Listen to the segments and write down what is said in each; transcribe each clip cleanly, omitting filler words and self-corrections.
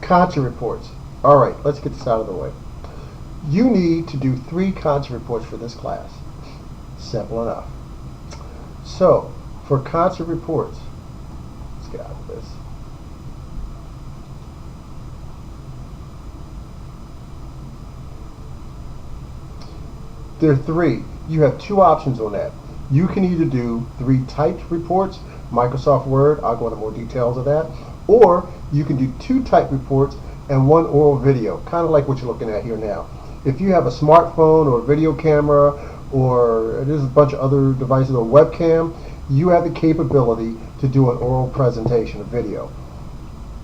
Concert reports. All right, let's get this out of the way. You need to do 3 concert reports for this class. Simple enough. So, for concert reports, let's get out of this. There are 3. You have 2 options on that. You can either do 3 typed reports, Microsoft Word, I'll go into more details of that, or you can do 2 typed reports and 1 oral video, kind of like what you're looking at here now. If you have a smartphone or a video camera, or there's a bunch of other devices, or webcam, you have the capability to do an oral presentation, a video.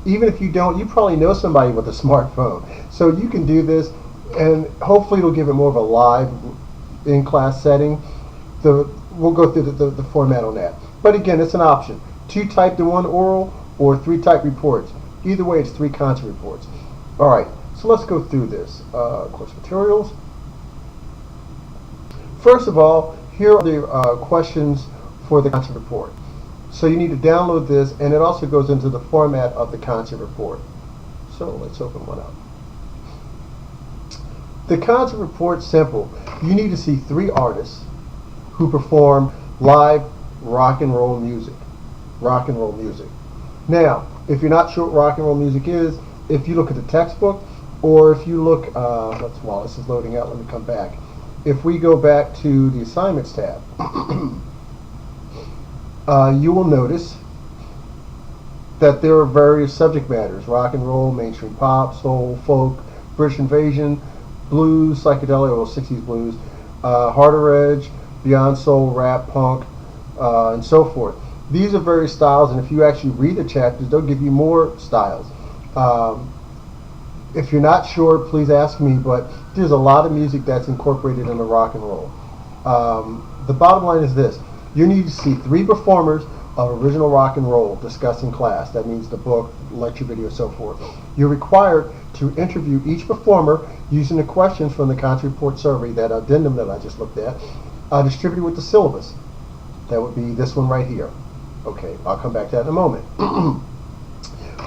Even if you don't, you probably know somebody with a smartphone. So you can do this, and hopefully it'll give it more of a live in-class setting. We'll go through the format on that. But again, it's an option. 2 typed and 1 oral, or 3 typed reports. Either way, it's 3 concert reports. All right, so let's go through this. Course materials. First of all, here are the questions for the concert report. So you need to download this, and it also goes into the format of the concert report. So let's open one up. The concert report's simple. You need to see 3 artists who perform live rock and roll music. Rock and roll music. Now, if you're not sure what rock and roll music is, if you look at the textbook, or if you look, while this is loading out, let me come back. If we go back to the assignments tab, you will notice that there are various subject matters: rock and roll, mainstream pop, soul, folk, British invasion, blues, psychedelic, or 60s blues, harder edge, beyond soul, rap, punk, and so forth. These are various styles, and if you actually read the chapters, they'll give you more styles. If you're not sure, please ask me, but there's a lot of music that's incorporated into rock and roll. The bottom line is this: you need to see 3 performers of original rock and roll discussed in class. That means the book, lecture video, so forth. You're required to interview each performer using the questions from the concert report survey, that addendum that I just looked at, distributed with the syllabus. That would be this one right here. Okay, I'll come back to that in a moment.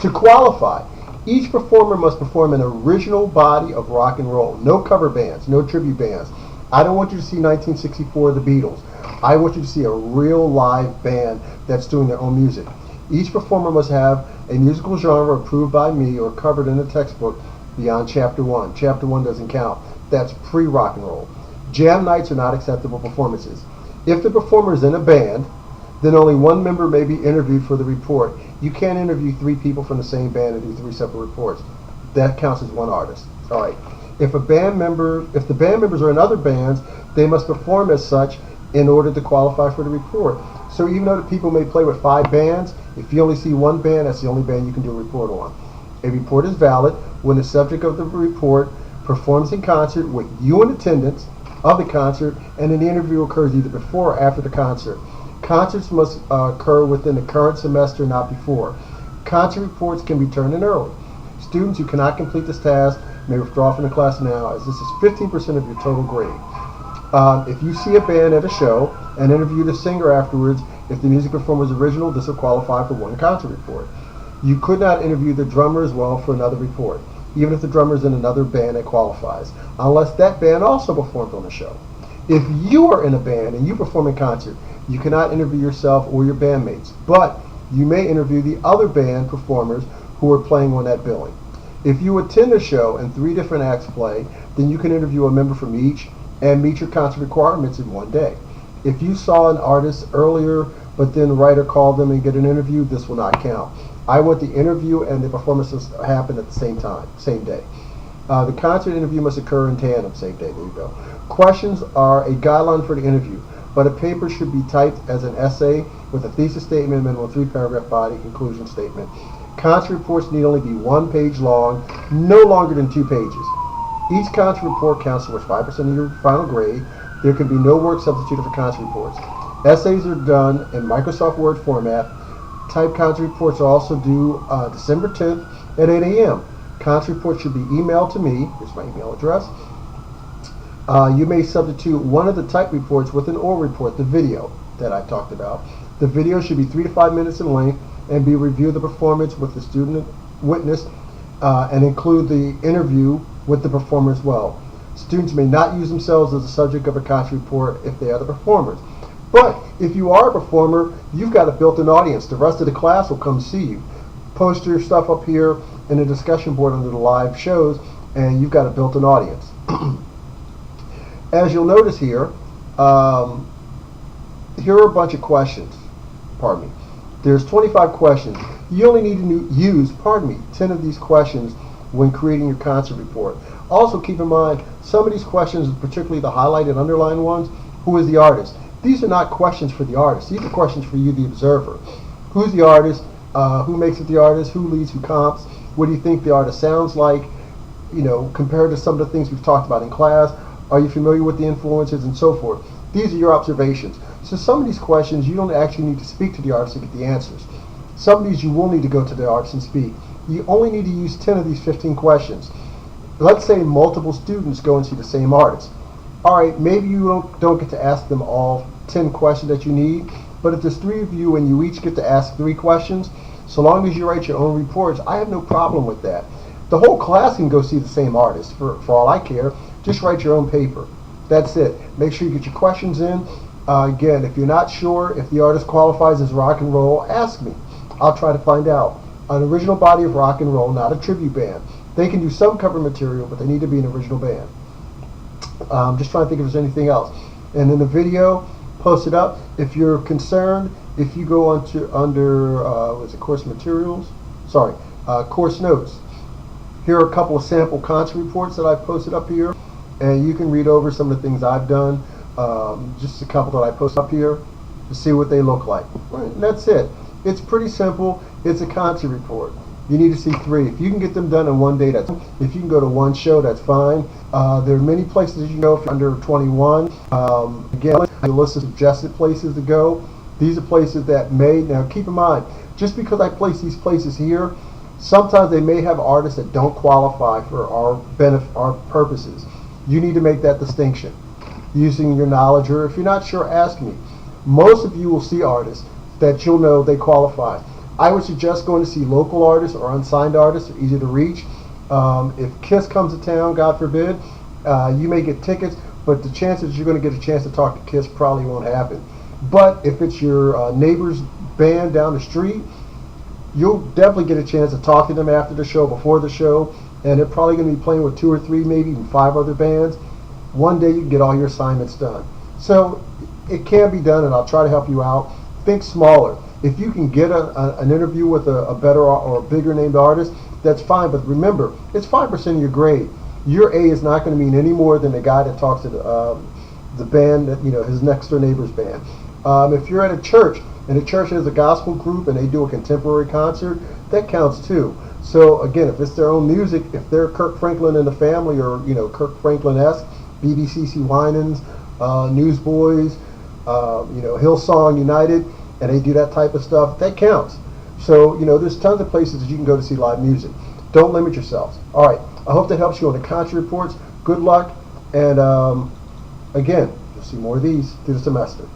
To qualify, each performer must perform an original body of rock and roll. No cover bands, no tribute bands. I don't want you to see 1964 The Beatles. I want you to see a real live band that's doing their own music. Each performer must have a musical genre approved by me or covered in the textbook beyond Chapter 1. Chapter 1 doesn't count. That's pre-rock and roll. Jam nights are not acceptable performances. If the performer is in a band, then only 1 member may be interviewed for the report. You can't interview 3 people from the same band and do 3 separate reports. That counts as 1 artist. All right. If the band members are in other bands, they must perform as such in order to qualify for the report. So even though the people may play with 5 bands, if you only see 1 band, that's the only band you can do a report on. A report is valid when the subject of the report performs in concert with you in attendance of the concert, and then the interview occurs either before or after the concert. Concerts must occur within the current semester, not before. Concert reports can be turned in early. Students who cannot complete this task may withdraw from the class now, as this is 15% of your total grade. If you see a band at a show and interview the singer afterwards, if the music performer is original, this will qualify for 1 concert report. You could not interview the drummer as well for another report, even if the drummer is in another band that qualifies, unless that band also performed on the show. If you are in a band and you perform in concert, you cannot interview yourself or your bandmates, but you may interview the other band performers who are playing on that billing. If you attend a show and 3 different acts play, then you can interview a member from each and meet your concert requirements in 1 day. If you saw an artist earlier, but then the writer called them and get an interview, this will not count. I want the interview and the performance to happen at the same time, same day. The concert interview must occur in tandem, same day. There you go. Questions are a guideline for the interview, but a paper should be typed as an essay with a thesis statement, minimum 3-paragraph body, conclusion statement. Concert reports need only be 1 page long, no longer than 2 pages. Each concert report counts towards 5% of your final grade. There can be no work substituted for concert reports. Essays are done in Microsoft Word format. Typed concert reports are also due December 10th at 8 a.m. Concert reports should be emailed to me. Here's my email address. You may substitute one of the typed reports with an oral report, the video that I talked about. The video should be 3 to 5 minutes in length and be review the performance with the student witness and include the interview with the performer as well. Students may not use themselves as the subject of a concert report if they are the performers. But if you are a performer, you've got a built-in audience. The rest of the class will come see you. Post your stuff up here in the discussion board under the live shows, and you've got a built-in audience. As you'll notice here, here are a bunch of questions. Pardon me. There's 25 questions. You only need to use, 10 of these questions when creating your concert report. Also keep in mind, some of these questions, particularly the highlighted, underlined ones, who is the artist? These are not questions for the artist. These are questions for you, the observer. Who's the artist? Who makes it the artist? Who leads? Who comps? What do you think the artist sounds like? You know, compared to some of the things we've talked about in class. Are you familiar with the influences and so forth? These are your observations. So some of these questions you don't actually need to speak to the artist to get the answers. Some of these you will need to go to the artist and speak. You only need to use 10 of these 15 questions. Let's say multiple students go and see the same artist. All right, maybe you don't get to ask them all 10 questions that you need, but if there's 3 of you and you each get to ask 3 questions, so long as you write your own reports, I have no problem with that. The whole class can go see the same artist, for all I care. Just write your own paper. That's it. Make sure you get your questions in. Again, if you're not sure if the artist qualifies as rock and roll, ask me. I'll try to find out. An original body of rock and roll, not a tribute band. They can do some cover material, but they need to be an original band. Just trying to think if there's anything else. And in the video, post it up. If you're concerned, if you go under course materials? Sorry, course notes. Here are a couple of sample concert reports that I've posted up here, and you can read over some of the things I've done. Just a couple that I post up here to see what they look like. And that's it. It's pretty simple. It's a concert report. You need to see 3. If you can get them done in one day, that's fine. If you can go to one show, that's fine. There are many places you can go if you're under 21. Again, a list of suggested places to go. These are places that may, now keep in mind, just because I place these places here, sometimes they may have artists that don't qualify for our purposes. You need to make that distinction using your knowledge, or if you're not sure, ask me. Most of you will see artists that you'll know they qualify. I would suggest going to see local artists or unsigned artists. They're easy to reach. If KISS comes to town, God forbid, you may get tickets, but the chances you're going to get a chance to talk to KISS probably won't happen. But if it's your neighbor's band down the street, you'll definitely get a chance to talk to them after the show, before the show, and they're probably going to be playing with 2 or 3, maybe even 5 other bands. One day you can get all your assignments done. So it can be done, and I'll try to help you out. Think smaller. If you can get an interview with a better or a bigger named artist, that's fine. But remember, it's 5% of your grade. Your A is not going to mean any more than the guy that talks to the band, that, his next door neighbor's band. If you're at a church and the church has a gospel group and they do a contemporary concert, that counts too. So again, if it's their own music, if they're Kirk Franklin and the Family, or Kirk Franklin-esque, BBCC Winans, Newsboys, Hillsong United, and they do that type of stuff, that counts. So, there's tons of places that you can go to see live music. Don't limit yourselves. All right, I hope that helps you on the concert reports. Good luck, and again, you'll see more of these through the semester.